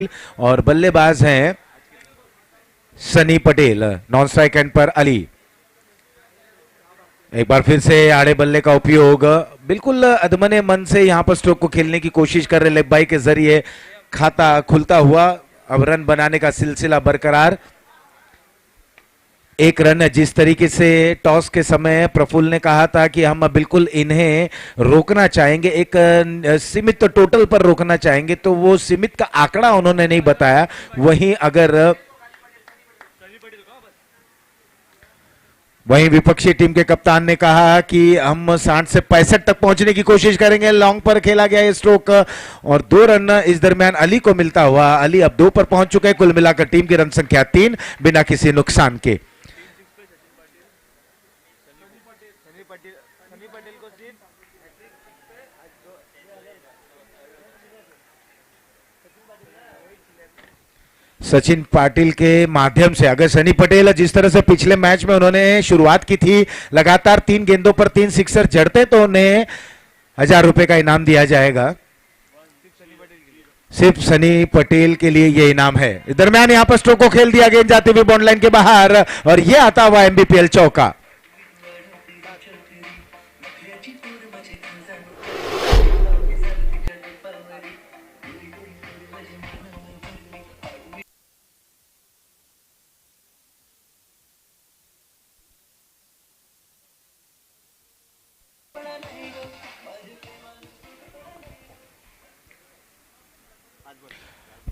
और बल्लेबाज हैं Sunny Patel. Non strike and पर अली। एक बार फिर से आड़े बल्ले का उपयोग, बिल्कुल अदमने मन से यहां पर स्ट्रोक को खेलने की कोशिश कर रहे लेग बाई के जरिए खाता खुलता हुआ। अब रन बनाने का सिलसिला बरकरार। एक रन जिस तरीके से टॉस के समय प्रफुल्ल ने कहा था कि हम बिल्कुल इन्हें रोकना चाहेंगे, एक सीमित टोटल पर रोकना चाहेंगे, तो वो सीमित का आंकड़ा उन्होंने नहीं बताया। वहीं विपक्षी टीम के कप्तान ने कहा कि हम 60 से 65 तक पहुंचने की कोशिश करेंगे। लॉन्ग पर खेला गया ये स्ट्रोक और 2 रन इस दरमियान अली को मिलता हुआ। अली अब 2 पर पहुंच चुके हैं। कुल मिलाकर टीम की रन संख्या 3 बिना किसी नुकसान के। सचिन पाटिल के माध्यम से अगर सनी पटेल जिस तरह से पिछले मैच में उन्होंने शुरुआत की थी, लगातार 3 गेंदों पर 3 सिक्सर जड़ते तो उन्हें 1000 रुपए का इनाम दिया जाएगा। सिर्फ सनी पटेल के लिए यह इनाम है। दरमियान यहां पर स्ट्रोक को खेल दिया, गेंद जाती हुई बाउंड लाइन के बाहर और यह आता हुआ एमबीपीएल चौका।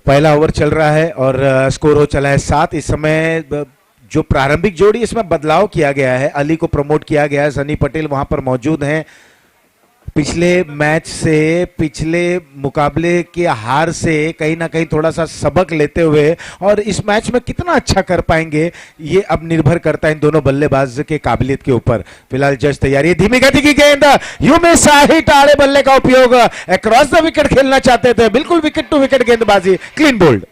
पहला ओवर चल रहा है और स्कोर हो चला है 7। इस समय जो प्रारंभिक जोड़ी, इसमें बदलाव किया गया है। अली को प्रमोट किया गया है, सनी पटेल वहां पर मौजूद हैं। पिछले मैच से, पिछले मुकाबले के हार से कहीं ना कहीं थोड़ा सा सबक लेते हुए और इस मैच में कितना अच्छा कर पाएंगे ये अब निर्भर करता है इन दोनों बल्लेबाज के काबिलियत के ऊपर। फिलहाल जज तैयारी, धीमी गति की गेंद, यू में साहिट आड़े बल्ले का उपयोग, अक्रॉस द विकेट खेलना चाहते थे, बिल्कुल विकेट टू विकेट गेंदबाजी, क्लीन बोल्ड।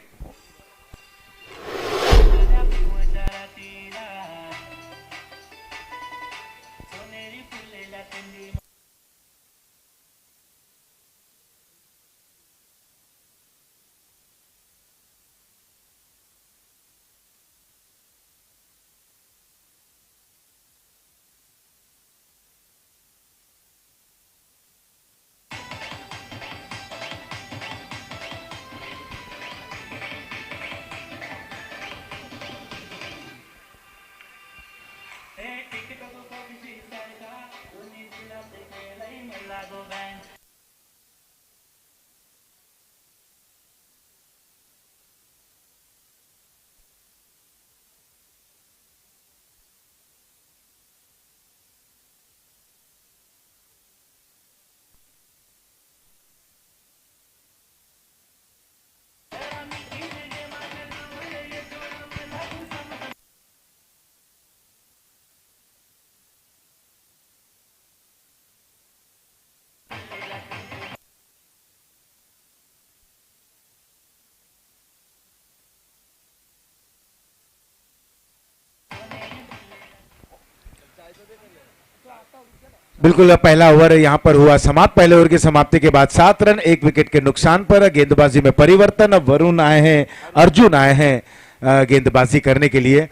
बिल्कुल पहला ओवर यहां पर हुआ समाप्त। पहले ओवर की समाप्ति के बाद 7 रन 1 विकेट के नुकसान पर। गेंदबाजी में परिवर्तन, अब वरुण आए हैं, अर्जुन आए हैं गेंदबाजी करने के लिए।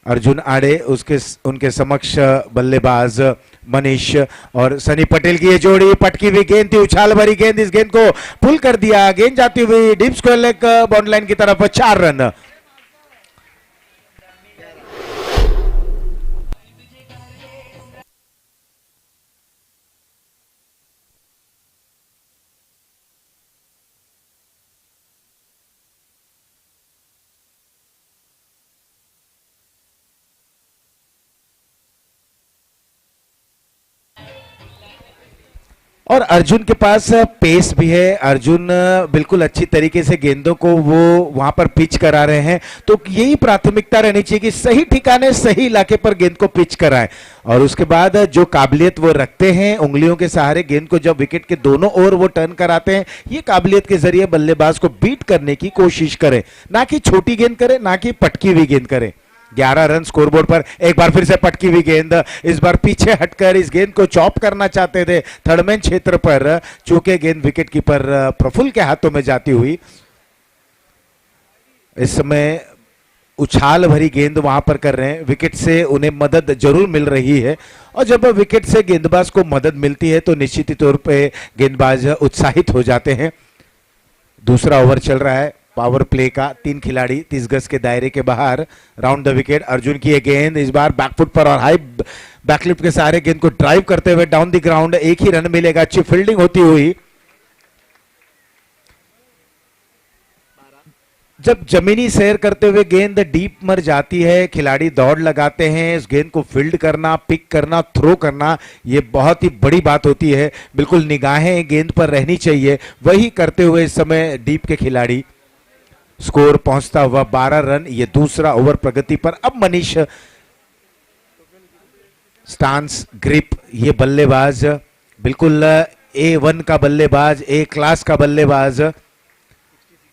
अर्जुन आड़े, उनके समक्ष बल्लेबाज मनीष और सनी पटेल की ये जोड़ी। पटकी हुई गेंद थी, उछाल भरी गेंद, इस गेंद को पुल कर दिया। गेंद जाती हुई deep square leg bound line की तरफ, 4 रन। और अर्जुन के पास पेस भी है। अर्जुन बिल्कुल अच्छी तरीके से गेंदों को वो वहां पर पिच करा रहे हैं, तो यही प्राथमिकता रहनी चाहिए कि सही ठिकाने सही इलाके पर गेंद को पिच कराएं और उसके बाद जो काबिलियत वो रखते हैं उंगलियों के सहारे गेंद को जब विकेट के दोनों ओर वो टर्न कराते हैं, ये काबिलियत के जरिए बल्लेबाज को बीट करने की कोशिश करें, ना कि छोटी गेंद करें, ना कि पटकी हुई गेंद करें। 11 रन स्कोरबोर्ड पर। एक बार फिर से पटकी हुई गेंद, इस बार पीछे हटकर इस गेंद को चॉप करना चाहते थे थर्ड मैन क्षेत्र पर, चूंकि गेंद विकेट कीपर प्रफुल्ल के हाथों में जाती हुई। इस समय उछाल भरी गेंद वहां पर कर रहे हैं, विकेट से उन्हें मदद जरूर मिल रही है। और जब विकेट से गेंदबाज को मदद मिलती है तो निश्चित तौर पे गेंदबाज उत्साहित हो जाते हैं। दूसरा ओवर चल रहा है पावर प्ले का, 3 खिलाड़ी 30 गज के दायरे के बाहर, राउंड द विकेट। अर्जुन की ये गेंद इस बार बैकफुट पर और हाई बैकलिफ्ट के सहारे गेंद को ड्राइव करते हुए डाउन द ग्राउंड, एक ही रन मिलेगा, अच्छी फील्डिंग होती हुई। जब जमीनी सैर करते हुए गेंद डीप मर जाती है, खिलाड़ी दौड़ लगाते हैं, इस गेंद को फील्ड करना, पिक करना, थ्रो करना, ये बहुत ही बड़ी बात होती है। बिल्कुल निगाहें गेंद पर रहनी चाहिए, वही करते हुए इस समय डीप के खिलाड़ी। स्कोर पहुंचता हुआ 12 रन, ये दूसरा ओवर प्रगति पर। अब मनीष स्टांस ग्रिप, ये बल्लेबाज बिल्कुल A1 का बल्लेबाज, ए क्लास का बल्लेबाज,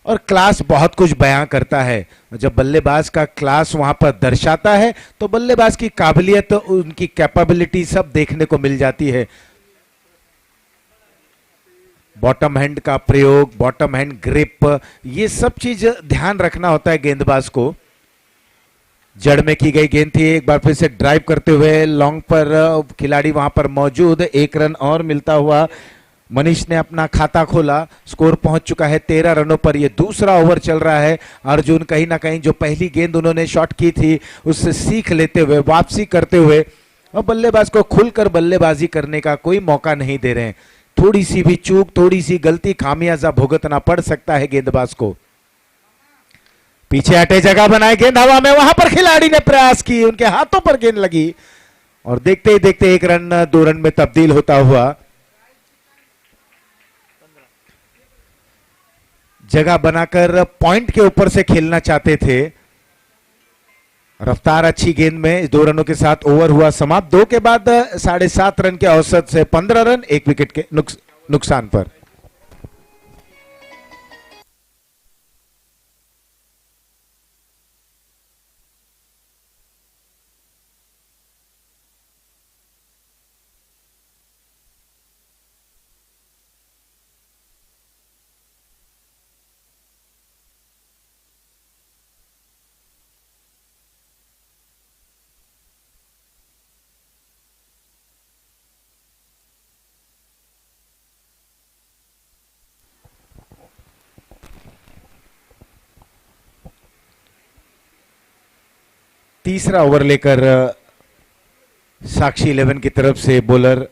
और क्लास बहुत कुछ बयां करता है। जब बल्लेबाज का क्लास वहां पर दर्शाता है तो बल्लेबाज की काबिलियत, उनकी कैपेबिलिटी सब देखने को मिल जाती है। बॉटम हैंड का प्रयोग, बॉटम हैंड ग्रिप, ये सब चीज ध्यान रखना होता है गेंदबाज को। जड़ में की गई गेंद थी, एक बार फिर से ड्राइव करते हुए लॉन्ग पर खिलाड़ी वहां पर मौजूद, 1 रन और मिलता हुआ मनीष ने अपना खाता खोला। स्कोर पहुंच चुका है 13 रनों पर, यह दूसरा ओवर चल रहा है। अर्जुन कहीं ना कहीं जो पहली गेंद उन्होंने शॉट की थी उससे सीख लेते हुए, वापसी करते हुए, और बल्लेबाज को खुलकर बल्लेबाजी करने का कोई मौका नहीं दे रहे हैं। थोड़ी सी भी चूक, थोड़ी सी गलती, खामियाजा भुगतना पड़ सकता है गेंदबाज को। पीछे हटे, जगह बनाए, गेंद हवा में, वहां पर खिलाड़ी ने प्रयास की, उनके हाथों पर गेंद लगी और देखते ही देखते 1 रन 2 रन में तब्दील होता हुआ। जगह बनाकर पॉइंट के ऊपर से खेलना चाहते थे। रफ्तार अच्छी गेंद में 2 रनों के साथ ओवर हुआ समाप्त। 2 के बाद 7.5 रन के औसत से 15 रन 1 विकेट के नुकसान पर। तीसरा ओवर लेकर साक्षी 11 की तरफ से बॉलर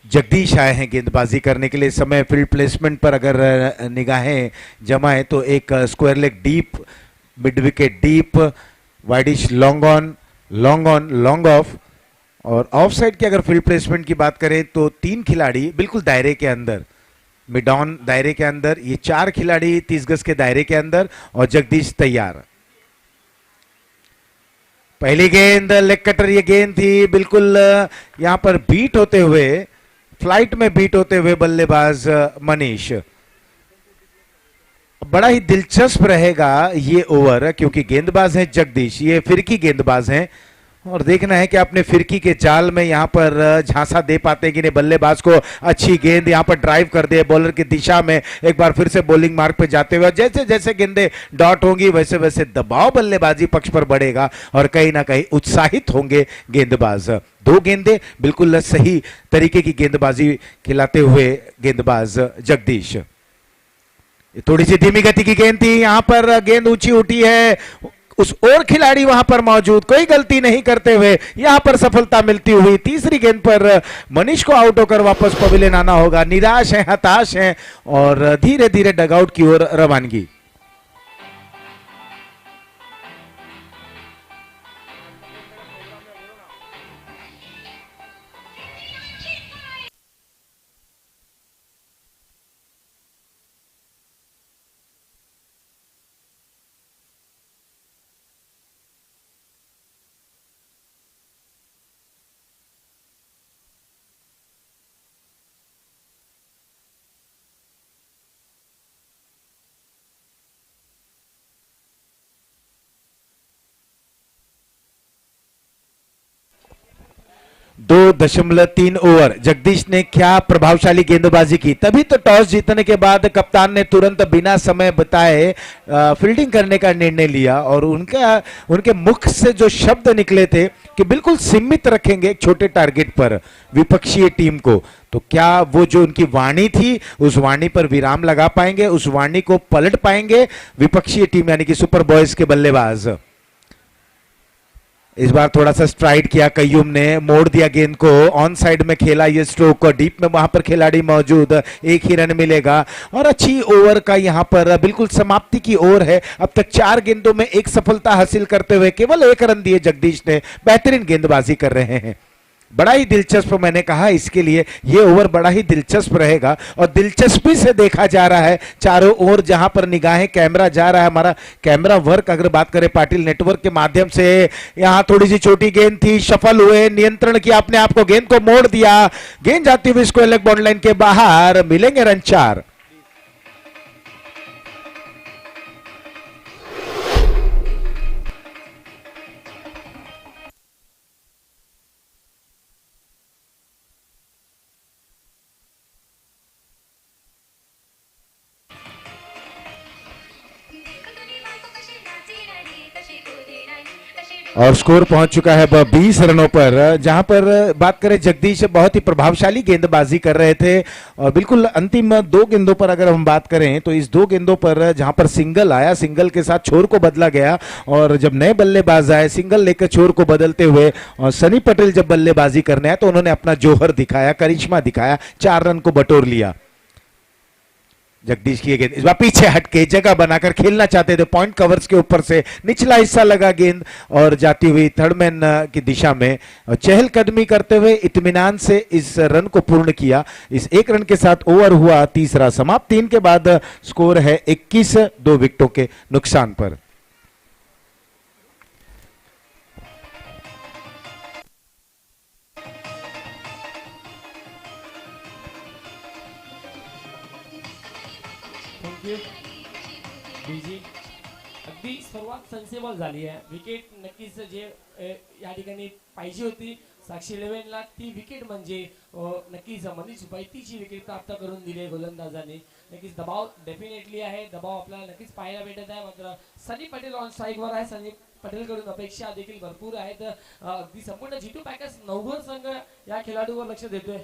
जगदीश आए हैं गेंदबाजी करने के लिए। समय फील्ड प्लेसमेंट पर अगर निगाहें जमाएं तो एक square leg deep, mid wicket deep, widish long on, long off, और ऑफ साइड की अगर फील्ड प्लेसमेंट की बात करें तो 3 खिलाड़ी बिल्कुल दायरे के अंदर, मिड ऑन दायरे के अंदर, ये 4 खिलाड़ी 30 गज के दायरे के अंदर, और जगदीश तैयार। पहली गेंद लेग कटर, ये गेंद थी बिल्कुल यहां पर बीट होते हुए, फ्लाइट में बीट होते हुए बल्लेबाज मनीष। बड़ा ही दिलचस्प रहेगा ये ओवर, क्योंकि गेंदबाज हैं जगदीश, ये फिरकी गेंदबाज हैं, और देखना है कि अपने फिरकी के जाल में यहां पर झांसा दे पाते हैं कि नहीं। बल्लेबाज को अच्छी गेंद यहां पर ड्राइव कर दे बॉलर की दिशा में, एक बार फिर से बॉलिंग मार्क पे जाते हुए, जैसे जैसे गेंदें डॉट होंगी वैसे वैसे दबाव बल्लेबाजी पक्ष पर बढ़ेगा और कहीं ना कहीं उत्साहित होंगे गेंदबाज। 2 गेंदें बिल्कुल सही तरीके की गेंदबाजी खिलाते हुए गेंदबाज जगदीश। थोड़ी सी धीमी गति की गेंद थी, यहां पर गेंद ऊंची उठी है, उस और खिलाड़ी वहां पर मौजूद, कोई गलती नहीं करते हुए यहां पर सफलता मिलती हुई। तीसरी गेंद पर मनीष को आउट होकर वापस पवेलियन आना होगा। निराश है, हताश है, और धीरे धीरे डगआउट की ओर रवानगी। 2.3 ओवर जगदीश ने क्या प्रभावशाली गेंदबाजी की, तभी तो टॉस जीतने के बाद कप्तान ने तुरंत बिना समय बताए फील्डिंग करने का निर्णय लिया और उनके मुख से जो शब्द निकले थे कि बिल्कुल सीमित रखेंगे एक छोटे टारगेट पर विपक्षीय टीम को। तो क्या वो जो उनकी वाणी थी उस वाणी पर विराम लगा पाएंगे, उस वाणी को पलट पाएंगे विपक्षीय टीम यानी कि सुपर बॉयज के बल्लेबाज। इस बार थोड़ा सा स्ट्राइड किया कय्यूम ने, मोड़ दिया गेंद को, ऑन साइड में खेला ये स्ट्रोक, डीप में वहां पर खिलाड़ी मौजूद, एक ही रन मिलेगा और अच्छी ओवर का यहां पर बिल्कुल समाप्ति की ओर है। अब तक 4 गेंदों में एक सफलता हासिल करते हुए केवल 1 रन दिए जगदीश ने, बेहतरीन गेंदबाजी कर रहे हैं। बड़ा ही दिलचस्प, मैंने कहा इसके लिए ये ओवर बड़ा ही दिलचस्प रहेगा और दिलचस्पी से देखा जा रहा है चारों ओर जहां पर निगाहें कैमरा जा रहा है। हमारा कैमरा वर्क अगर बात करें पाटिल नेटवर्क के माध्यम से, यहां थोड़ी सी छोटी गेंद थी, सफल हुए, नियंत्रण किया अपने आप को, गेंद को मोड़ दिया, गेंद जाती हुई इसको लेग बाउंड्री लाइन के बाहर, मिलेंगे रन 4। और स्कोर पहुंच चुका है 20 रनों पर, जहां पर बात करें जगदीश बहुत ही प्रभावशाली गेंदबाजी कर रहे थे और बिल्कुल अंतिम 2 गेंदों पर अगर हम बात करें तो इस 2 गेंदों पर जहां पर सिंगल आया, सिंगल के साथ छोर को बदला गया और जब नए बल्लेबाज आए सिंगल लेकर छोर को बदलते हुए और सनी पटेल जब बल्लेबाजी करने आए तो उन्होंने अपना जोहर दिखाया, करिश्मा दिखाया, 4 रन को बटोर लिया। जगदीश की गेंद इस बार पीछे हटके जगह बनाकर खेलना चाहते थे, पॉइंट कवर्स के ऊपर से निचला हिस्सा लगा गेंद और जाती हुई थर्ड मैन की दिशा में चहलकदमी करते हुए इत्मीनान से इस रन को पूर्ण किया। इस 1 रन के साथ ओवर हुआ तीसरा समाप्त। 3 के बाद स्कोर है 21, 2 विकेटों के नुकसान पर। बीजी अगदी सुरुवात सेन्सेबल झाली आहे, विकेट नक्कीच जे या ठिकाणी पाहिजे होती साक्षी 11ला ती विकेट म्हणजे नक्कीच मनीष बैतीची विकेट प्राप्त करून दिली गोलंदाजाने। नक्कीच दबाव डेफिनेटली आहे, दबाव आपल्याला नक्कीच पाहायला भेटत आहे, मात्र सनी पटेल ऑन स्ट्राईकवर आहे, सनी पटेल कडून अपेक्षा देखील भरपूर आहेत। अगदी संपूर्ण G2 पॅकेज नवघर संघ या खेळाडूवर लक्ष देतोय।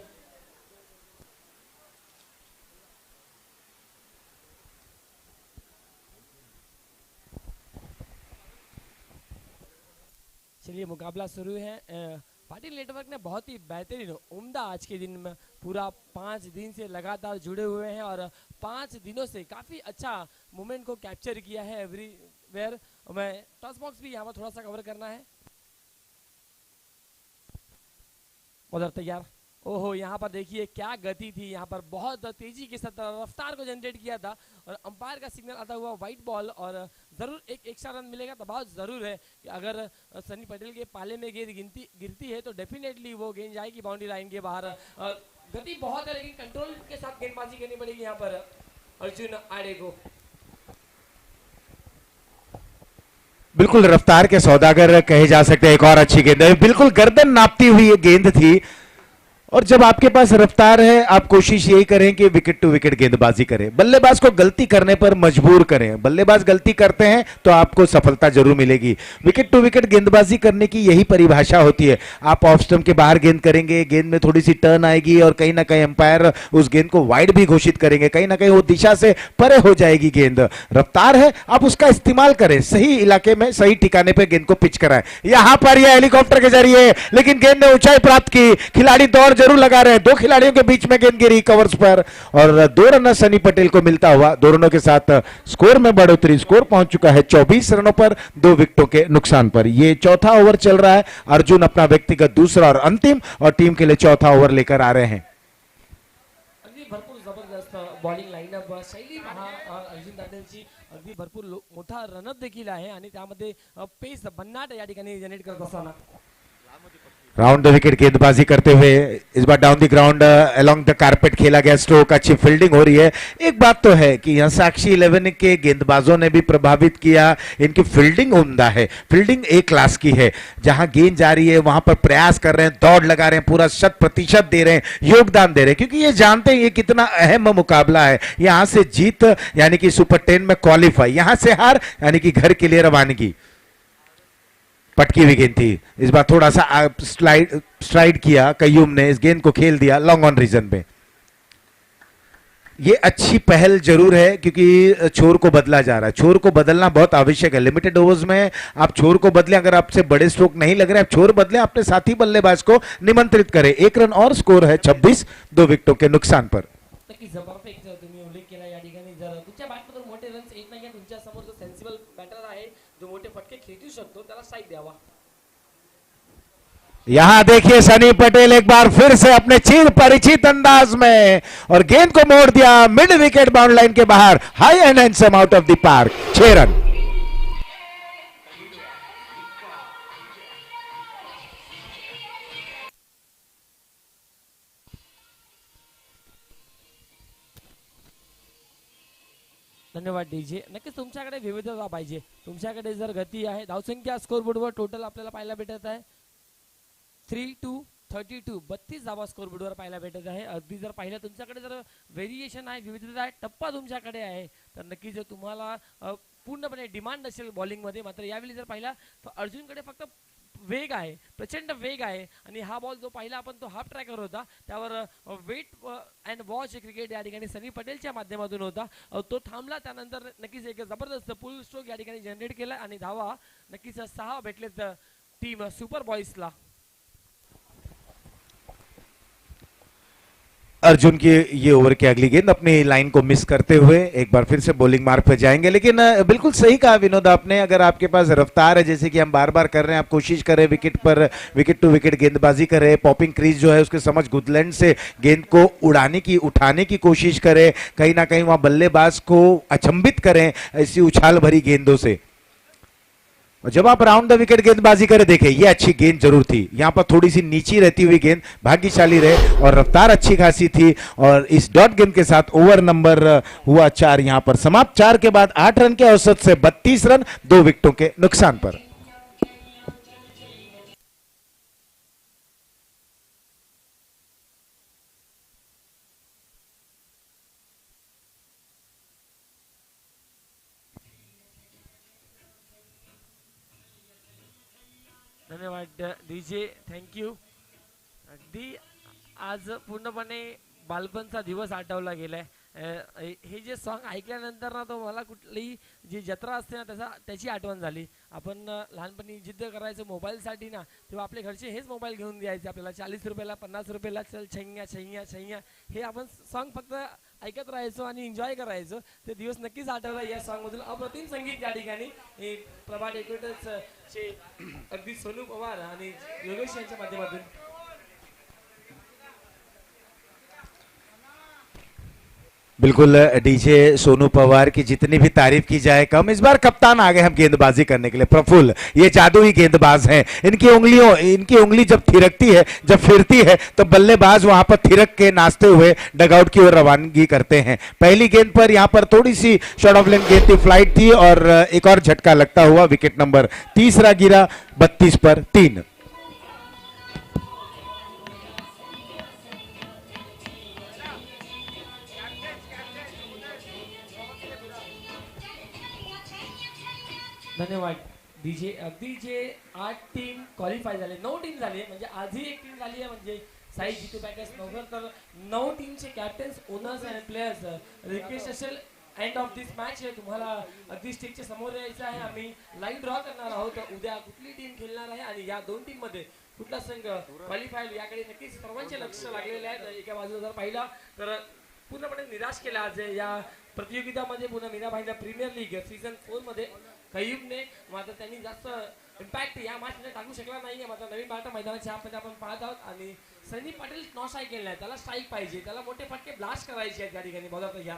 चलिए मुकाबला शुरू है। पाटिल नेटवर्क ने बहुत ही बेहतरीन उम्दा आज के दिन में पूरा 5 दिन से लगातार जुड़े हुए हैं और 5 दिनों से काफ़ी अच्छा मोमेंट को कैप्चर किया है एवरीवेयर। मैं टॉस बॉक्स भी यहाँ पर थोड़ा सा कवर करना है। उधर तैयार, ओहो यहाँ पर देखिए क्या गति थी, यहाँ पर बहुत तेजी के साथ रफ्तार को जनरेट किया था और अंपायर का सिग्नल आता हुआ वाइट बॉल और जरूर एक एक्स्ट्रा रन मिलेगा। दबाव जरूर है कि अगर सनी पटेल के पाले में गेंद गिरती है तो डेफिनेटली वो गेंद जाएगी बाउंड्री लाइन के बाहर। गति बहुत है लेकिन कंट्रोल के साथ गेंदबाजी करनी पड़ेगी यहाँ पर अर्जुन आड़े को। बिल्कुल रफ्तार के सौदागर कहे जा सकते हैं। एक और अच्छी गेंद है, बिल्कुल गर्दन नापती हुई ये गेंद थी और जब आपके पास रफ्तार है आप कोशिश यही करें कि विकेट टू विकेट गेंदबाजी करें, बल्लेबाज को गलती करने पर मजबूर करें। बल्लेबाज गलती करते हैं तो आपको सफलता जरूर मिलेगी। विकेट टू विकेट गेंदबाजी करने की यही परिभाषा होती है। आप ऑफ स्टंप के बाहर गेंद करेंगे, गेंद में थोड़ी सी टर्न आएगी और कहीं ना कहीं अंपायर उस गेंद को वाइड भी घोषित करेंगे, कहीं ना कहीं वो दिशा से परे हो जाएगी गेंद। रफ्तार है, आप उसका इस्तेमाल करें, सही इलाके में सही ठिकाने पर गेंद को पिच कराएं। यहां पर यह हेलीकॉप्टर के जरिए, लेकिन गेंद ने ऊंचाई प्राप्त की, खिलाड़ी दौड़ जरूर लगा रहे हैं, 2 खिलाड़ियों के बीच में गेंद गिरी कवर्स पर और 2 रन सनी पटेल को मिलता हुआ 2 रनों के साथ स्कोर में बढ़ोतरी। स्कोर पहुंच चुका है 24 रनों पर 2 विकेटों के नुकसान पर। ये चौथा ओवर चल रहा है, अर्जुन अपना व्यक्तिगत दूसरा और अंतिम और टीम के लिए चौथा ओवर लेकर आ रहे हैं। अगदी भरपूर जबरदस्त बॉलिंग लाईनअप शैली पहा अर्जुन दांडेलची, अगदी भरपूर मोठा रनअप देखील आहे आणि त्यामध्ये पेस भन्नाट या ठिकाणी जनरेट करत असताना राउंड द विकेट गेंदबाजी करते हुए इस बार down the ground along the carpet खेला गया स्ट्रोक, अच्छी फील्डिंग हो रही है। एक बात तो है कि यहाँ साक्षी 11 के गेंदबाजों ने भी प्रभावित किया, इनकी फील्डिंग उम्दा है, फील्डिंग ए क्लास की है। जहां गेंद जा रही है वहां पर प्रयास कर रहे हैं, दौड़ लगा रहे हैं, पूरा 100% दे रहे हैं, योगदान दे रहे हैं, क्योंकि ये जानते हैं ये कितना अहम मुकाबला है। यहां से जीत यानी कि सुपर 10 में क्वालिफाई, यहां से हार यानी कि घर के लिए रवानगी। पटकी हुई गेंद थी, इस बार थोड़ा सा स्ट्राइड किया कयूम ने, इस गेंद को खेल दिया लॉन्ग ऑन रीजन पे। ये अच्छी पहल जरूर है क्योंकि छोर को बदला जा रहा है, छोर को बदलना बहुत आवश्यक है। लिमिटेड ओवर्स में आप छोर को बदलें, अगर आपसे बड़े स्ट्रोक नहीं लग रहे आप छोर बदलें, अपने साथी बल्लेबाज को निमंत्रित करें। 1 रन और स्कोर है 26, 2 विकेटों के नुकसान पर। नक्कीच परफेक्ट तुम्ही उल्लेख केला या ठिकाणी. जर तुमच्या बॅटमधून मोठे रन्स येत नाही, तुमच्या समोर जो सेन्सिबल बॅटर आहे जो मोठे फटके खेचू शकतो त्याला स्ट्राइक द्यावा. यहां देखिए सनी पटेल एक बार फिर से अपने चिर परिचित अंदाज में और गेंद को मोड़ दिया मिड विकेट बाउंड लाइन के बाहर, high and handsome out of the park, 6 run. धन्यवाद डीजे. नक्कीच तुमच्याकडे विविधता पाहिजे, तुमच्याकडे जर गती आहे. धावसंख्या स्कोर बोर्डवर टोटल आपल्याला पाहायला भेटत आहे 3-2-32, 32 धावा स्कोर बोर्डवर पाहायला भेटत आहे. अगदी जर पाहिलं तुमच्याकडे जर व्हेरिएशन आहे, विविधता आहे, टप्पा तुमच्याकडे आहे, तर नक्कीच जर तुम्हाला पूर्णपणे डिमांड असेल बॉलिंगमध्ये. मात्र यावेळी जर पाहिला तर अर्जुनकडे फक्त वेग आहे, प्रचंड वेग आहे. आणि हा बॉल जो पाहिला आपण तो हाफ ट्रॅकर होता, त्यावर वेट अँड वॉच क्रिकेट या ठिकाणी सनी पटेलच्या माध्यमातून होता, तो थांबला. त्यानंतर नक्कीच एक जबरदस्त फुल स्ट्रोक या ठिकाणी जनरेट केला आणि धावा नक्कीच 6 भेटलेत टीम सुपर बॉयजला. अर्जुन की ये ओवर की अगली गेंद अपनी लाइन को मिस करते हुए एक बार फिर से बॉलिंग मार्क पे जाएंगे। लेकिन बिल्कुल सही कहा विनोद आपने, अगर आपके पास रफ्तार है, जैसे कि हम बार बार कर रहे हैं, आप कोशिश करें विकेट पर विकेट टू विकेट गेंदबाजी करें, पॉपिंग क्रीज जो है उसके समझ गुदलैंड से गेंद को उड़ाने की उठाने की कोशिश करें, कहीं ना कहीं वहां बल्लेबाज को अचंभित करें ऐसी उछाल भरी गेंदों से। और जब आप राउंड द विकेट गेंदबाजी करें, देखें ये अच्छी गेंद जरूर थी, यहां पर थोड़ी सी नीची रहती हुई गेंद भाग्यशाली रहे और रफ्तार अच्छी खासी थी। और इस डॉट गेंद के साथ ओवर नंबर हुआ 4 यहां पर समाप्त। 4 के बाद 8 रन के औसत से 32 रन 2 विकेटों के नुकसान पर। धन्यवाद डीजे, थँक्यू. अगदी आज पूर्णपणे बालपणचा दिवस आठवला गेलाय. हे जे सॉन्ग ऐकल्यानंतर ना तो मला कुठलीही जी जत्रा असते ना त्याची आठवण झाली. आपण लहानपणी जिद्द करायचो मोबाईलसाठी ना, तेव्हा आपले घरचे हेच मोबाईल घेऊन द्यायचे आपल्याला 40 रुपयाला 50 रुपयाला. चल छैया छैया छैया, हे आपण सॉन्ग फक्त ऐकत राहायचो आणि एन्जॉय करायचो. ते दिवस नक्कीच आठवला या सॉन्गमधून. अप्रतिम संगीत या ठिकाणी प्रभा डेकोरेटर्सचे अगदी सोनू पवार आणि योगेश यांच्या माध्यमातून. बिल्कुल डीजे सोनू पवार की जितनी भी तारीफ की जाए कम। इस बार कप्तान आ गए हम गेंदबाजी करने के लिए, प्रफुल्ल ये जादुई गेंदबाज हैं। इनकी उंगली जब थिरकती है, जब फिरती है, तो बल्लेबाज वहां पर थिरक के नाचते हुए डगआउट की ओर रवानगी करते हैं। पहली गेंद पर यहां पर थोड़ी सी शॉर्ट ऑफ लेन गेंद थी, फ्लाइट थी और एक और झटका लगता हुआ विकेट नंबर तीसरा गिरा 32 पर 3। धन्यवाद डीजे. अगदी जे 8 टीम क्वालिफाय झाले, 9 टीम झाली आहे, म्हणजे आजही एक टीम झाली आहे, म्हणजे साई जितू पॅकेज नगर. तर 9 टीमचे captains, owners and players request असेल एंड ऑफ दिस मॅच तुम्हाला अगदी स्टेजच्या समोर यायचं आहे. आम्ही लाईव्ह ड्रॉ करणार आहोत उद्या कुठली टीम खेळणार आहे आणि या 2 टीम मध्ये कुठला संघ क्वालिफाय याकडे नक्कीच सर्वांचे लक्ष लागलेले आहे. एका बाजूला जर पाहिला तर पूर्णपणे निराश केला आज या प्रतियोगितामध्ये. पुन्हा मीनाभाईंना प्रीमियर लीग सीझन 4 मध्ये कयूबने मात्र त्यांनी जास्त इम्पॅक्ट या मॅचमध्ये टाकू शकला नाही. मात्र नवीन बाटा मैदानाच्या मध्ये आपण पाहत आहोत आणि सनी पटेल नॉ स्ट्राईक केला आहे, त्याला स्ट्राईक पाहिजे, त्याला मोठे फटके ब्लास्ट करायचे आहेत या ठिकाणी. बघा तर या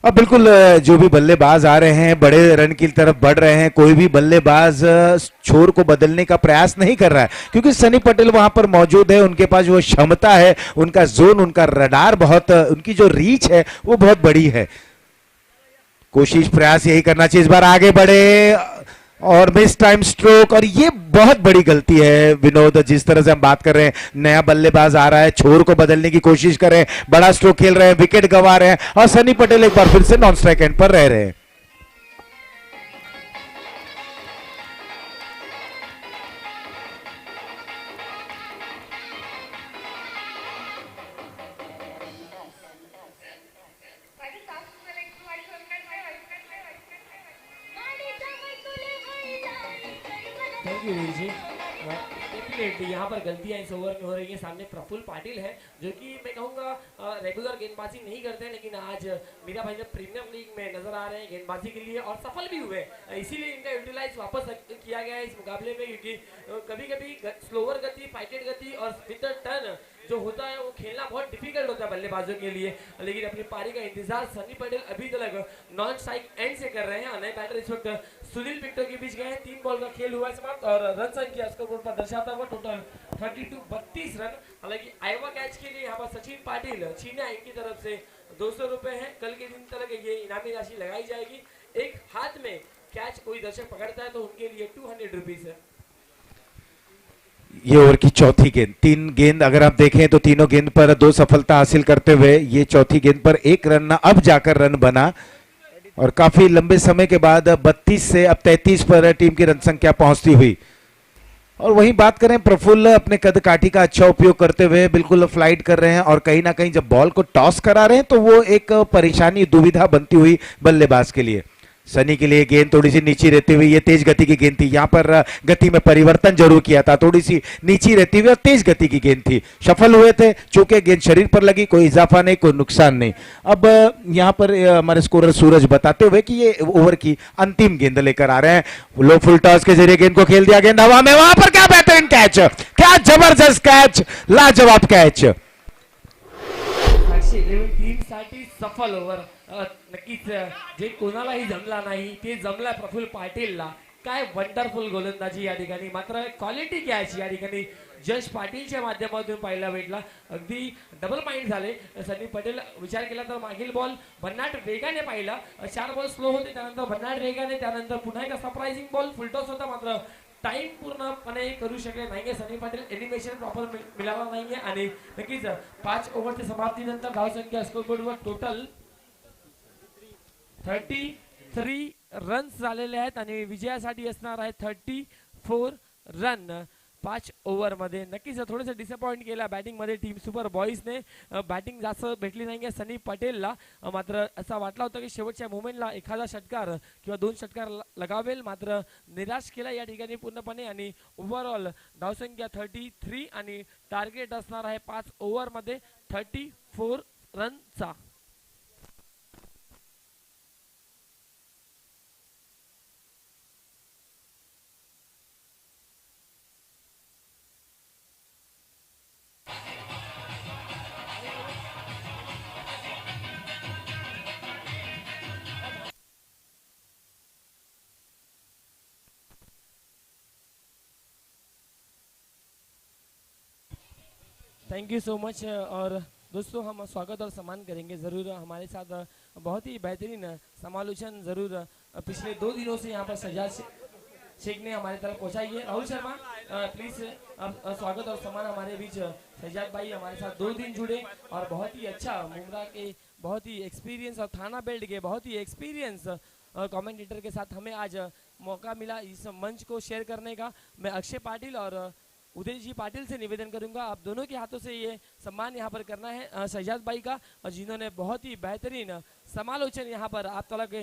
अब बिल्कुल जो भी बल्लेबाज आ रहे हैं बड़े रन की तरफ बढ़ रहे हैं, कोई भी बल्लेबाज छोर को बदलने का प्रयास नहीं कर रहा है क्योंकि सनी पटेल वहां पर मौजूद है, उनके पास वो क्षमता है, उनका जोन, उनका रडार बहुत, उनकी जो रीच है वो बहुत बड़ी है। कोशिश प्रयास यही करना चाहिए, इस बार आगे बढ़े और मिस टाइम स्ट्रोक, और ये बहुत बड़ी गलती है विनोद। जिस तरह से हम बात कर रहे हैं, नया बल्लेबाज आ रहा है, छोर को बदलने की कोशिश कर रहे हैं, बड़ा स्ट्रोक खेल रहे हैं, विकेट गंवा रहे हैं और सनी पटेल एक बार फिर से नॉन स्ट्राइक एंड पर रह रहे हैं। Thank you Veer ji. Definitely यहाँ पर गलतियाँ इस ओवर में हो रही हैं। सामने प्रफुल्ल पाटिल है जो कि मैं कहूँगा रेगुलर गेंदबाजी नहीं करते हैं, लेकिन आज मीरा भाई प्रीमियर लीग में नजर आ रहे हैं गेंदबाजी के लिए और सफल भी हुए, इसीलिए इनका यूटिलाइज वापस किया गया है इस मुकाबले में, क्योंकि कभी कभी स्लोअर गति, फाइटेड गति और विद द टर्न जो होता है वो खेलना बहुत डिफिकल्ट होता है बल्लेबाजों के लिए। लेकिन अपनी पारी का इंतजार सनी पटेल अभी तक नॉन स्ट्राइक एंड से कर रहे हैं। नए बैटर इस वक्त सुनील पिट्टो के बीच गए हैं। 3 बॉल का खेल हुआ है समाप्त और रन संख्या स्कोरबोर्ड पर दर्शाता हुआ टोटल 32 रन। हालांकि आइवा कैच के लिए यहाँ पर सचिन पाटिल चीना इनकी तरफ से 200 रुपए है। कल के दिन तक ये इनामी राशि लगाई जाएगी। एक हाथ में कैच कोई दर्शक पकड़ता है तो उनके लिए 200 रुपीज है। ये ओवर की चौथी गेंद, 3 गेंद अगर आप देखें तो तीनों गेंद पर 2 सफलता हासिल करते हुए ये चौथी गेंद पर 1 रन अब जाकर रन बना और काफी लंबे समय के बाद 32 से अब 33 पर टीम की रन संख्या पहुंचती हुई। और वहीं बात करें, प्रफुल्ल अपने कद काठी का अच्छा उपयोग करते हुए बिल्कुल फ्लाइट कर रहे हैं और कहीं ना कहीं जब बॉल को टॉस करा रहे हैं तो वो एक परेशानी, दुविधा बनती हुई बल्लेबाज के लिए। सनी के लिए गेंद थोड़ी सी नीची रहती हुई, ये तेज गति की गेंद थी, यहां पर गति में परिवर्तन जरूर किया था, थोड़ी सी नीची रहती हुई और तेज गति की गेंद थी, सफल हुए थे। चूंकि गेंद शरीर पर लगी, कोई इजाफा नहीं, कोई नुकसान नहीं। अब यहां पर हमारे स्कोरर सूरज बताते हुए कि ये ओवर की अंतिम गेंद लेकर आ रहे हैं। लो फुल टॉस के जरिए गेंद को खेल दिया, गेंद हवा में, वहां पर क्या बेहतरीन कैच, क्या जबरदस्त कैच, लाजवाब कैच। टीमसाठी सफल ओव्हर नक्कीच जे कोणालाही जमला नाही ते जमला प्रफुल्ल पाटीलला। काय वंडरफुल गोलंदाजी या ठिकाणी, मात्र क्वालिटी कॅच या ठिकाणी जश पाटीलच्या माध्यमातून पाहायला भेटला। अगदी डबल माइंड झाले सनी पटेल। विचार केला तर मागील बॉल भन्नाट वेगाने पाहिला, 4 बॉल स्लो होते, त्यानंतर भन्नाट वेगाने, त्यानंतर पुन्हा एक सरप्राइजिंग बॉल फुलटॉस होता, मात्र टाइम पूर्णपणे करू शकले नाहीये सनी पाटील। एनिमेशन प्रॉपर मिळाला नाहीये आणि नक्कीच 5 ओव्हरच्या समाप्तीनंतर धावसंख्या स्कोरबोर्डवर टोटल 33 रन्स झालेले आहेत आणि विजयासाठी असणार आहे 34 रन 5 ओव्हर मध्ये। नक्कीच थोडंसं डिसअपॉइंट केला बॅटिंग मध्ये टीम सुपर बॉईजने। बॅटिंग जास्त भेटली नाहीये सनी पटेलला, मात्र असा वाटला होता की शेवटच्या मोमेंटला एखादा षटकार किंवा 2 षटकार लगावेल, मात्र निराश केला या ठिकाणी पूर्णपणे आणि ओव्हरऑल धावसंख्या 33 आणि टार्गेट असणार आहे 5 ओव्हर मध्ये 34 रनचा। Thank you so much. और दोस्तों हम स्वागत और सम्मान करेंगे ज़रूर। हमारे साथ बहुत ही बेहतरीन समालोचन ज़रूर पिछले 2 दिनों से यहाँ पर सजाद शेख ने हमारे तरफ पहुँचाई है। राहुल शर्मा प्लीज़ स्वागत और सम्मान हमारे बीच। सजाद भाई हमारे साथ 2 दिन जुड़े और बहुत ही अच्छा मुमरा के बहुत ही एक्सपीरियंस और थाना बेल्ट के बहुत ही एक्सपीरियंस कमेंटेटर के साथ हमें आज मौका मिला इस मंच को शेयर करने का। मैं अक्षय पाटिल और उदय जी पाटिल से निवेदन करूंगा आप दोनों के हाथों से ये सम्मान यहाँ पर करना है सजाद भाई का, जिन्होंने बहुत ही बेहतरीन समालोचन यहाँ पर आप तक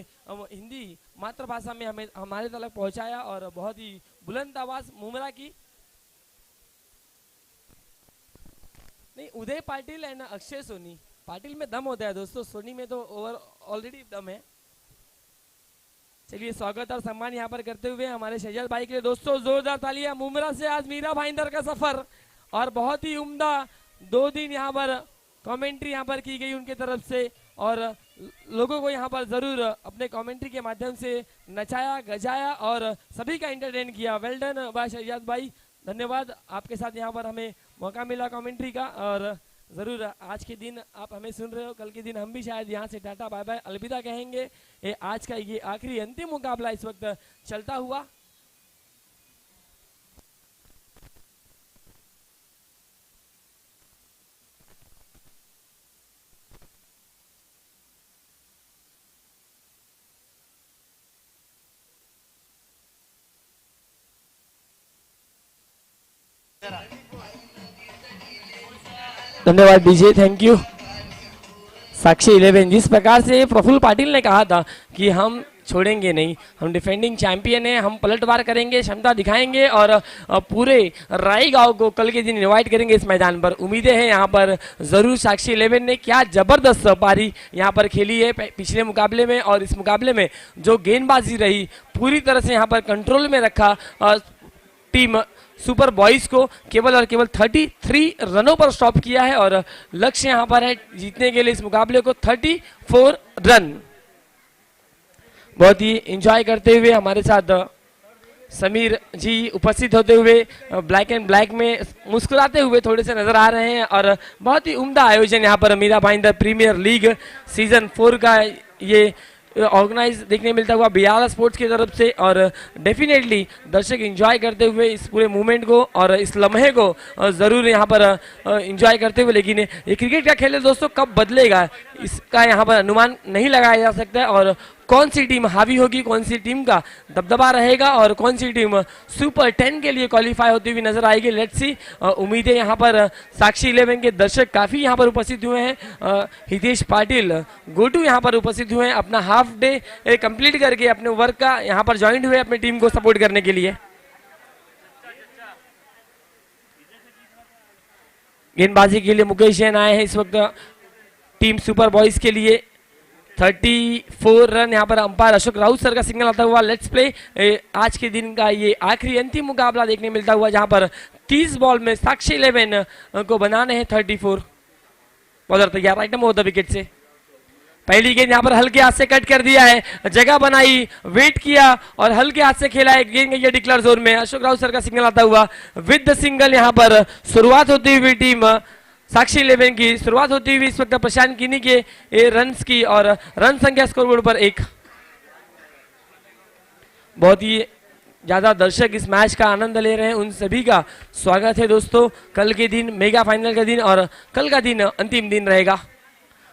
हिंदी मातृभाषा में हमें हमारे तक पहुँचाया और बहुत ही बुलंद आवाज मुमरा की। नहीं, उदय पाटिल एंड अक्षय सोनी, पाटिल में दम होता है दोस्तों, सोनी में तो ओवर ऑलरेडी दम है। चलिए स्वागत और सम्मान यहाँ पर करते हुए हमारे शहजाद भाई के लिए दोस्तों जोरदार तालियां। मुमरा से आज मीरा भाईंदर का सफर और बहुत ही उम्दा 2 दिन यहाँ पर कमेंट्री यहाँ पर की गई उनके तरफ से। और लोगों को यहाँ पर ज़रूर अपने कमेंट्री के माध्यम से नचाया गजाया और सभी का एंटरटेन किया। वेल डन बाय शहजाद भाई, धन्यवाद। आपके साथ यहाँ पर हमें मौका मिला कमेंट्री का, और ज़रूर आज के दिन आप हमें सुन रहे हो, कल के दिन हम भी शायद यहाँ से टाटा बाय बाय अलविदा कहेंगे। आज का ये आखिरी अंतिम मुकाबला इस वक्त चलता हुआ। धन्यवाद डीजे, थैंक यू। साक्षी 11, जिस प्रकार से प्रफुल्ल पाटिल ने कहा था कि हम छोड़ेंगे नहीं, हम डिफेंडिंग चैंपियन हैं, हम पलटवार करेंगे, क्षमता दिखाएंगे और पूरे रायगांव को कल के दिन इनवाइट करेंगे इस मैदान पर। उम्मीदें हैं यहाँ पर ज़रूर। साक्षी 11 ने क्या ज़बरदस्त पारी यहाँ पर खेली है पिछले मुकाबले में, और इस मुकाबले में जो गेंदबाजी रही पूरी तरह से यहाँ पर कंट्रोल में रखा टीम सुपर बॉयज को, केवल और केवल 33 रनों पर स्टॉप किया है और लक्ष्य यहाँ पर है जीतने के लिए इस मुकाबले को 34 रन। बहुत ही एंजॉय करते हुए हमारे साथ समीर जी उपस्थित होते हुए ब्लैक एंड ब्लैक में मुस्कुराते हुए थोड़े से नजर आ रहे हैं, और बहुत ही उम्दा आयोजन यहाँ पर Mira Bhayandar premier league season 4 का ये ऑर्गेनाइज देखने मिलता हुआ बियाला स्पोर्ट्स की तरफ से, और डेफिनेटली दर्शक एंजॉय करते हुए इस पूरे मूवमेंट को और इस लम्हे को ज़रूर यहाँ पर एंजॉय करते हुए। लेकिन ये क्रिकेट का खेल है दोस्तों, कब बदलेगा इसका यहाँ पर अनुमान नहीं लगाया जा सकता है, और कौन सी टीम हावी होगी, कौन सी टीम का दबदबा रहेगा और कौन सी टीम सुपर 10 के लिए क्वालिफाई होती हुई नजर आएगी, लेट्स सी। उम्मीदें यहाँ पर साक्षी 11 के दर्शक काफ़ी यहाँ पर उपस्थित हुए हैं। हितेश पाटिल गोटू यहाँ पर उपस्थित हुए हैं, अपना हाफ डे कंप्लीट करके अपने वर्क का यहाँ पर ज्वाइन हुए अपनी टीम को सपोर्ट करने के लिए। गेंदबाजी के लिए मुकेश जैन आए हैं इस वक्त टीम सुपर बॉयज के लिए। 34 रन यहाँ पर अंपायर अशोक राउत सर का सिग्नल आता हुआ। Let's play. आज के दिन का ये आखिरी अंतिम मुकाबला देखने मिलता हुआ, जहां पर 30 बॉल में साक्षी 11 को बनाने हैं 34। बॉलर तैयार, right number of the wicket से पहली गेंद यहाँ पर हल्के हाथ से कट कर दिया है, जगह बनाई, वेट किया और हल्के हाथ से खेला है। गेंद गई है डिक्लेयर जोन में। अशोक राउत सर का सिग्नल आता हुआ विद द सिंगल। यहाँ पर शुरुआत होती हुई टीम साक्षी 11 की शुरुआत होती हुई इस वक्त प्रशांत किनी के रन्स की, और रन संख्या स्कोरबोर्ड पर 1। बहुत ही ज्यादा दर्शक इस मैच का आनंद ले रहे हैं, उन सभी का स्वागत है दोस्तों। कल के दिन मेगा फाइनल का दिन, और कल का दिन अंतिम दिन रहेगा।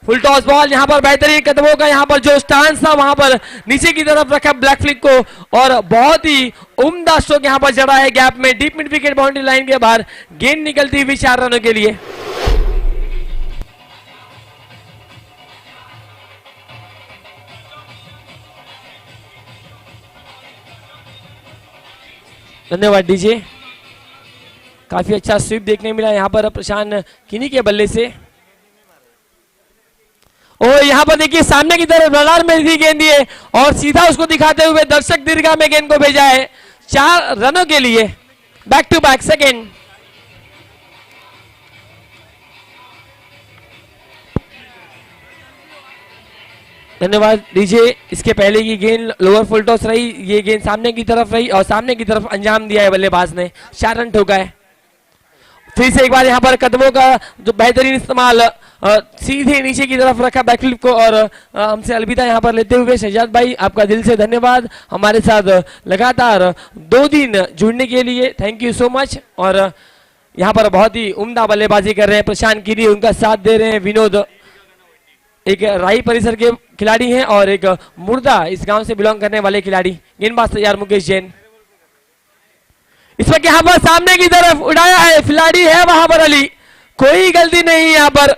फुल टॉस बॉल यहाँ पर बेहतरीन कदमों का यहाँ पर जो स्टांस था वहां पर नीचे की तरफ रखा ब्लैक फ्लिक को, और बहुत ही उम्दा स्ट्रोक यहाँ पर जड़ा है गैप में deep mid wicket boundary line के बाहर। गेंद निकलती हुई 4 रनों के लिए। धन्यवाद डीजे। काफी अच्छा स्वीप देखने मिला यहाँ पर प्रशांत किनी के बल्ले से। और यहाँ पर देखिए सामने की तरफ रडार में दी गेंद दिए और सीधा उसको दिखाते हुए दर्शक दीर्घा में गेंद को भेजा है 4 रनों के लिए। Back to back second. धन्यवाद डीजे। इसके पहले की गेंद लोअर फुल टॉस रही, ये गेंद सामने की तरफ रही और सामने की तरफ अंजाम दिया है बल्लेबाज ने, 4 रन ठोका है। फिर से एक बार यहाँ पर कदमों का जो बेहतरीन इस्तेमाल, सीधे नीचे की तरफ रखा बैकफ्लिप को, और हमसे अलविदा यहाँ पर लेते हुए शहजाद भाई आपका दिल से धन्यवाद हमारे साथ लगातार 2 दिन जुड़ने के लिए, थैंक यू सो मच। और यहाँ पर बहुत ही उम्दा बल्लेबाजी कर रहे हैं प्रशांत गिरी, उनका साथ दे रहे हैं विनोद, एक राई परिसर के खिलाड़ी हैं और एक मुर्दा इस गांव से बिलोंग करने वाले खिलाड़ी। गेंदबाज तैयार मुकेश जैन। इस वक्त यहाँ पर सामने की तरफ उड़ाया है, खिलाड़ी है वहां पर अली, कोई गलती नहीं यहाँ पर।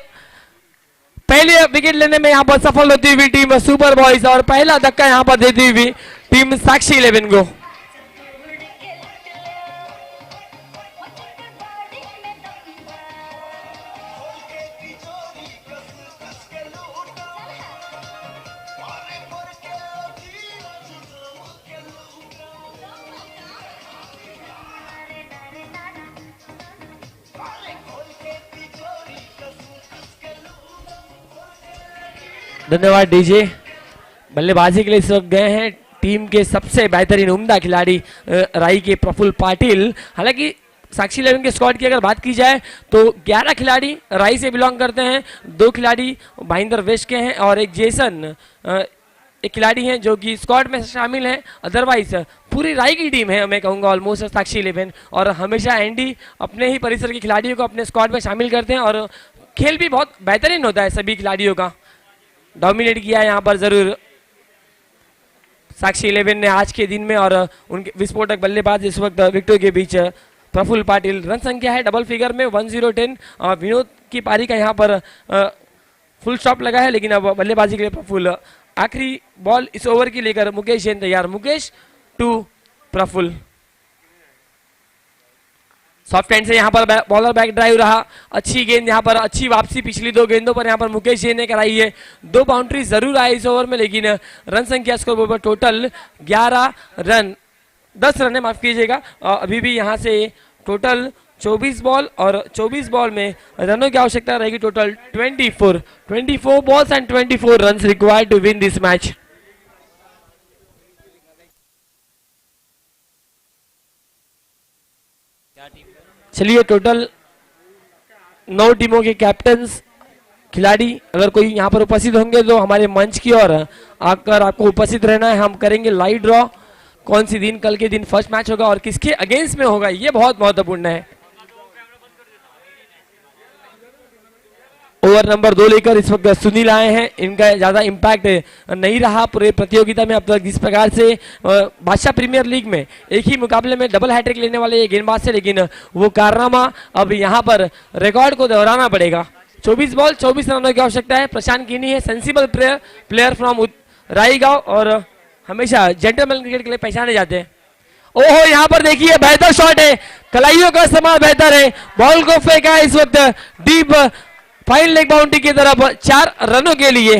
पहले विकेट लेने में यहाँ पर सफल होती हुई टीम सुपर बॉयज, और पहला धक्का यहाँ पर देती हुई टीम साक्षी 11 को। धन्यवाद डीजे। बल्लेबाजी के लिए इस वक्त गए हैं टीम के सबसे बेहतरीन उम्दा खिलाड़ी राई के प्रफुल्ल पाटिल। हालांकि साक्षी इलेवन के स्क्वाड की अगर बात की जाए तो 11 खिलाड़ी राई से बिलोंग करते हैं, 2 खिलाड़ी भाईंदर वेस्ट के हैं और एक जेसन एक खिलाड़ी हैं जो कि स्क्वाड में शामिल हैं। अदरवाइज पूरी राई की टीम है, मैं कहूँगा ऑलमोस्ट साक्षी इलेवन। और हमेशा एंडी अपने ही परिसर के खिलाड़ियों को अपने स्क्वाड में शामिल करते हैं और खेल भी बहुत बेहतरीन होता है सभी खिलाड़ियों का। डोमिनेट किया है यहाँ पर जरूर साक्षी इलेवन ने आज के दिन में। और उनके विस्फोटक बल्लेबाज इस वक्त विकेटों के बीच प्रफुल्ल पाटिल। रन संख्या है डबल फिगर में 1010। विनोद की पारी का यहाँ पर फुल स्टॉप लगा है, लेकिन अब बल्लेबाजी के लिए प्रफुल्ल। आखिरी बॉल इस ओवर की लेकर मुकेश जैन तैयार। Mukesh to Praful. Soft hand से यहाँ पर बॉलर बैक ड्राइव रहा, अच्छी गेंद यहाँ पर, अच्छी वापसी पिछली 2 गेंदों पर यहाँ पर मुकेश जैन ने कराई है। 2 बाउंड्री जरूर आए इस ओवर में, लेकिन रन संख्या स्कोर पर टोटल 11 रन 10 रन है, माफ कीजिएगा। अभी भी यहाँ से टोटल 24 बॉल और 24 बॉल में रनों की आवश्यकता रहेगी total 24 balls and 24 run required to win this match. चलिए टोटल 9 टीमों के कैप्टन्स खिलाड़ी अगर कोई यहाँ पर उपस्थित होंगे तो हमारे मंच की ओर आकर आपको उपस्थित रहना है। हम करेंगे लाइव ड्रॉ, कौन सी दिन कल के दिन फर्स्ट मैच होगा और किसके अगेंस्ट में होगा, ये बहुत महत्वपूर्ण है। ओवर नंबर 2 लेकर इस वक्त सुनील आए हैं। इनका ज्यादा इम्पैक्ट नहीं रहा पूरे प्रतियोगिता में अब तक। जिस प्रकार से बादशाह प्रीमियर लीग में एक ही मुकाबले में डबल हैट्रिक लेने वाले ये गेंदबाज थे, लेकिन वो कारनामा अब यहाँ पर रिकॉर्ड को दोहराना पड़ेगा। 24 बॉल 24 रनों की आवश्यकता है। प्रशांत कीनी है, सेंसिबल प्लेयर फ्रॉम राईगांव और हमेशा जेंटलमैन क्रिकेट के लिए पहचाने जाते हैं। ओहो, यहाँ पर देखिए बेहतर शॉट है, कलाइयों का इस्तेमाल बेहतर है। बॉल को फेंका इस वक्त डीप फाइन लेग बाउंड्री की तरफ 4 रनों के लिए।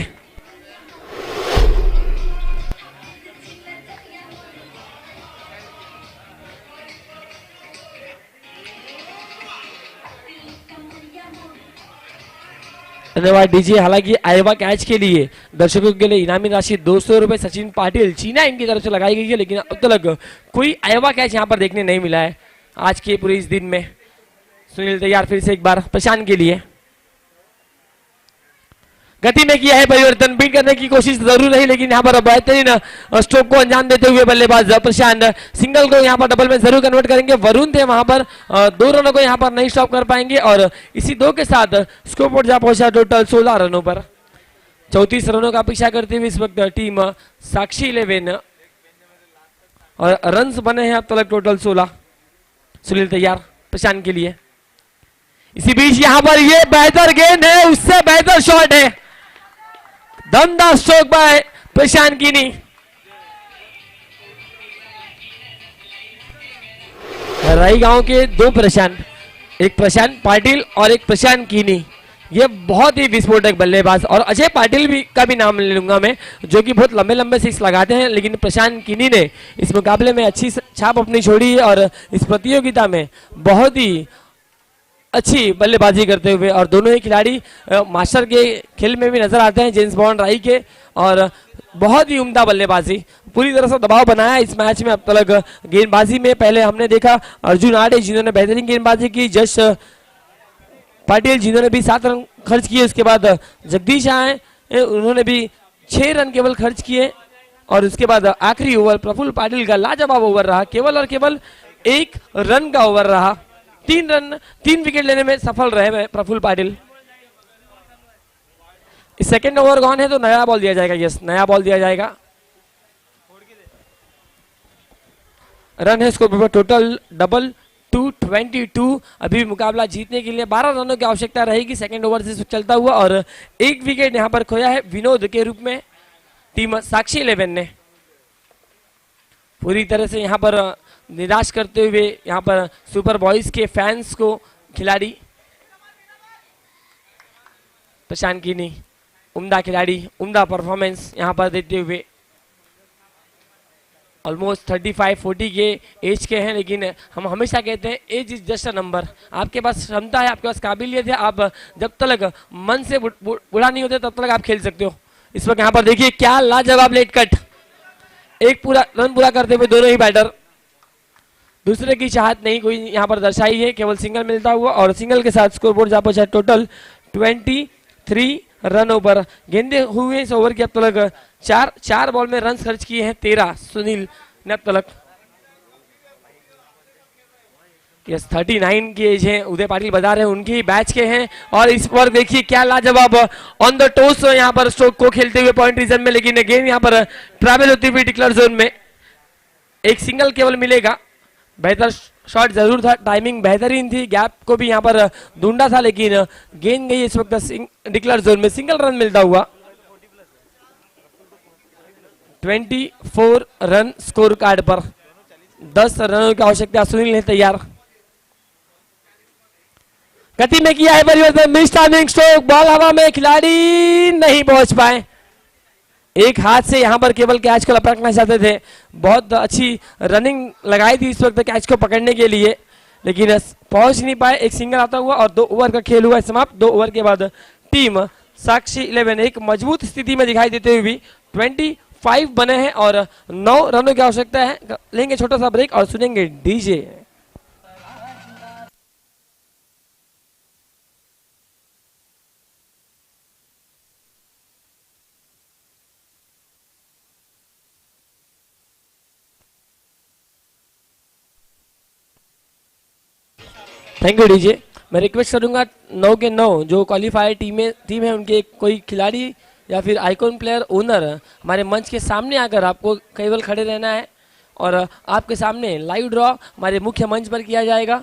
धन्यवाद डीजे। हालांकि आयोवा कैच के लिए दर्शकों के लिए इनामी राशि 200 रुपए सचिन पाटिल चीना इनकी तरफ से लगाई गई है, लेकिन अब तक कोई आयोवा कैच यहां पर देखने नहीं मिला है आज के पूरे इस दिन में। सुनील तैयार फिर से एक बार प्रशांत के लिए। गति में किया है परिवर्तन, बीट करने की कोशिश जरूर रही, लेकिन यहाँ पर बेहतरीन स्ट्रोक को अंजाम देते हुए बल्लेबाज प्रशांत सिंगल को यहाँ पर डबल में जरूर कन्वर्ट करेंगे। वरुण थे वहां पर 2 रनों को यहाँ पर नहीं स्टॉप कर पाएंगे और इसी 2 के साथ स्कोर बोर्ड जा पहुंचा टोटल 16 रनों पर। 34 रनों का पीछा करते हुए इस वक्त टीम साक्षी इलेवन और रन बने हैं अब तक टोटल 16। सुनील तैयार प्रशांत के लिए। इसी बीच यहाँ पर ये बेहतर गेंद है, उससे बेहतर शॉट है, दमदार स्ट्रोक बाय प्रशांत कीनी। राईगांव के 2 प्रशांत, एक प्रशांत पाटिल और एक प्रशांत कीनी, ये बहुत ही विस्फोटक बल्लेबाज। और अजय पाटिल भी का भी नाम ले लूंगा मैं, जो कि बहुत लंबे लंबे सिक्स लगाते हैं, लेकिन प्रशांत कीनी ने इस मुकाबले में अच्छी छाप अपनी छोड़ी है और इस प्रतियोगिता में बहुत ही अच्छी बल्लेबाजी करते हुए। और दोनों ही खिलाड़ी मास्टर के खेल में भी नजर आते हैं, जेम्स बॉन्ड राई के, और बहुत ही उम्दा बल्लेबाजी, पूरी तरह से दबाव बनाया इस मैच में अब तक। गेंदबाजी में पहले हमने देखा अर्जुन आडे जिन्होंने बेहतरीन गेंदबाजी की, जश पाटिल जिन्होंने भी 7 रन खर्च किए, उसके बाद जगदीश आए उन्होंने भी 6 रन केवल खर्च किए, और उसके बाद आखिरी ओवर प्रफुल्ल पाटिल का लाजवाब ओवर रहा, केवल और केवल 1 रन का ओवर रहा। 3 विकेट लेने में सफल रहे प्रफुल्ल पाटिल। इस सेकेंड ओवर गॉन है तो नया बॉल दिया जाएगा। यस, नया बॉल दिया जाएगा। रन है स्कोर पर टोटल 222। अभी मुकाबला जीतने के लिए 12 रनों की आवश्यकता रहेगी सेकेंड ओवर से चलता हुआ, और 1 विकेट यहां पर खोया है विनोद के रूप में टीम साक्षी इलेवन ने। पूरी तरह से यहां पर निराश करते हुए यहां पर सुपर बॉयज के फैंस को खिलाड़ी प्रशांत कीनी, उम्दा खिलाड़ी, उम्दा परफॉर्मेंस यहां पर देते हुए। ऑलमोस्ट 35-40 के एज के हैं, लेकिन हम हमेशा कहते हैं age is just a number. आपके पास क्षमता है, आपके पास काबिलियत है, आप जब तक मन से बुढ़ा नहीं होते तब तक आप खेल सकते हो। इस वक्त यहाँ पर देखिए क्या लाजवाब लेट कट, एक पूरा रन पूरा करते हुए दोनों ही बैटर, दूसरे की चाहत नहीं कोई यहाँ पर दर्शाई है, केवल सिंगल मिलता हुआ और सिंगल के साथ स्कोर बोर्ड जा पहुंचा टोटल 23 रन ओवर। गेंदे हुए इस ओवर की अब तक चार बॉल में रन खर्च किए हैं 13 सुनील ने अब तक। यस 39 की एज है, उदय पाटिल बता रहे हैं उनकी बैच के हैं। और इस पर देखिए क्या लाजवाब ऑन द टोस यहाँ पर स्ट्रोक को खेलते हुए पॉइंट रीजन में, लेकिन गेंद यहाँ पर ट्रैवल होती हुई डिक्लेयर जोन में, एक सिंगल केवल मिलेगा। बेहतर शॉट जरूर था, टाइमिंग बेहतरीन थी, गैप को भी यहाँ पर ढूंढा था, लेकिन गेंद गई इस वक्त डिक्लेयर जोन में, सिंगल रन मिलता हुआ। 24 रन स्कोर कार्ड पर, 10 रनों की आवश्यकता, सुनील ने तैयार। गति में किया है परिवर्तन, मिस टाइमिंग स्ट्रोक, बॉल हवा में, खिलाड़ी नहीं पहुंच पाए, एक हाथ से यहां पर केवल कैच को लपकना चाहते थे। बहुत अच्छी रनिंग लगाई थी इस वक्त कैच को पकड़ने के लिए, लेकिन पहुंच नहीं पाए। एक सिंगल आता हुआ और 2 ओवर का खेल हुआ समाप्त। 2 ओवर के बाद टीम साक्षी 11 एक मजबूत स्थिति में दिखाई देते हुए भी 25 बने हैं और 9 रनों की आवश्यकता है। लेंगे छोटा सा ब्रेक और सुनेंगे डीजे। Thank you DJ. मैं रिक्वेस्ट करूंगा 9 के 9 जो क्वालिफायर टीम है उनके कोई खिलाड़ी या फिर आइकॉन प्लेयर ओनर हमारे मंच के सामने आकर आपको केवल खड़े रहना है और आपके सामने लाइव ड्रॉ हमारे मुख्य मंच पर किया जाएगा।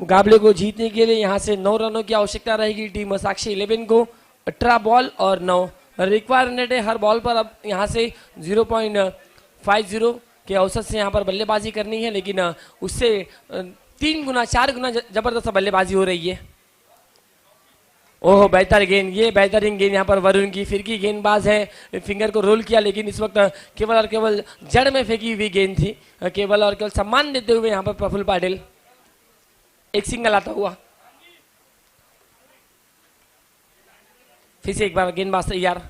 मुकाबले को जीतने के लिए यहां से 9 रनों की आवश्यकता रहेगी टीम साक्षी 11 को। 18 बॉल और 9 रिक्वायरमेंट है हर बॉल पर। अब यहां से 0.50 के औसत से यहाँ पर बल्लेबाजी करनी है, लेकिन उससे 3 गुना 4 गुना जबरदस्त बल्लेबाजी हो रही है। ओह बेहतर गेंद, ये बेहतरीन गेंद यहाँ पर वरुण की, फिरकी गेंदबाज है, फिंगर को रोल किया, लेकिन इस वक्त केवल और केवल जड़ में फेंकी हुई गेंद थी। केवल और केवल सम्मान देते हुए यहाँ पर प्रफुल्ल पाटिल, एक सिंगल आता हुआ। फिर से एक बार गेंदबाज तैयार।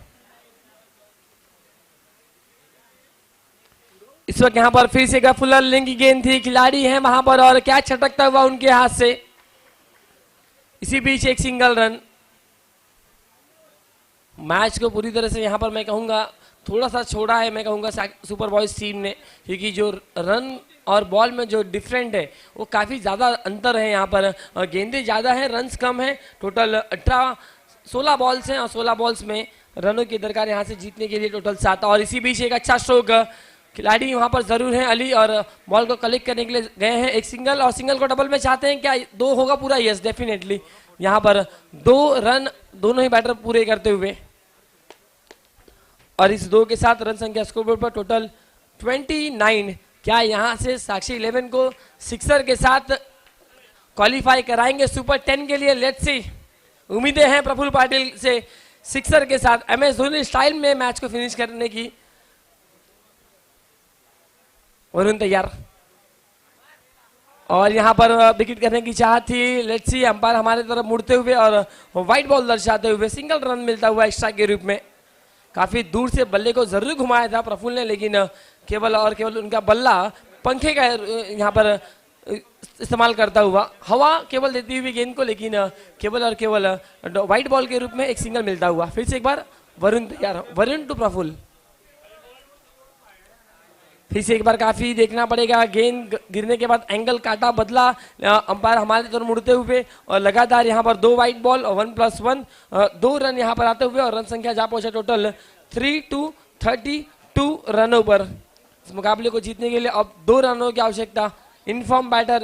इस वक्त यहाँ पर फिर से फुलर लेंग की गेंद थी, खिलाड़ी है वहां पर और क्या छटकता हुआ उनके हाथ से। इसी बीच एक सिंगल रन। मैच को पूरी तरह से यहाँ पर मैं कहूंगा थोड़ा सा छोड़ा है, मैं कहूंगा सुपर बॉयज टीम ने, क्योंकि जो रन और बॉल में जो डिफरेंट है वो काफी ज्यादा अंतर है। यहाँ पर गेंदें ज्यादा है, रन कम है। टोटल 16 बॉल्स हैं और 16 बॉल्स में रनों की दरकार यहाँ से जीतने के लिए टोटल 7। और इसी बीच एक अच्छा स्ट्रोक, खिलाड़ी वहां पर जरूर हैं अली और बॉल को कलेक्ट करने के लिए गए हैं। एक सिंगल और सिंगल को डबल में चाहते हैं क्या, 2 होगा पूरा? Yes definitely. यहां पर 2 रन दोनों ही बैटर पूरे करते हुए और इस 2 के साथ रन संख्या स्कोरबोर्ड पर टोटल 29। क्या यहां से साक्षी 11 को सिक्सर के साथ क्वालिफाई कराएंगे सुपर 10 के लिए? Let's see. उम्मीदें हैं प्रफुल्ल पाटिल से सिक्सर के साथ MS धोनी स्टाइल में मैच को फिनिश करने की। वरुण तैयार और यहां पर विकेट करने की चाहत थी। लेट्स सी, अंपायर हमारे तरफ मुड़ते हुए और व्हाइट बॉल दर्शाते हुए सिंगल रन मिलता हुआ एक्स्ट्रा के रूप में। काफी दूर से बल्ले को जरूर घुमाया था प्रफुल्ल ने, लेकिन केवल और केवल उनका बल्ला पंखे का यहां पर इस्तेमाल करता हुआ हवा केवल देती हुई गेंद को, लेकिन केवल और केवल व्हाइट बॉल के रूप में एक सिंगल मिलता हुआ। फिर से एक बार वरुण तैयार, वरुण टू प्रफुल्ल। फिर से एक बार काफी देखना पड़ेगा, गेंद गिरने के बाद एंगल काटा बदला, अंपायर हमारे तरफ मुड़ते हुए और लगातार यहाँ पर 2 वाइट बॉल और 1+1 2 रन यहाँ पर आते हुए और रन संख्या जा पहुंचा टोटल 3-32 रनों पर। इस मुकाबले को जीतने के लिए अब 2 रनों की आवश्यकता। Inform batter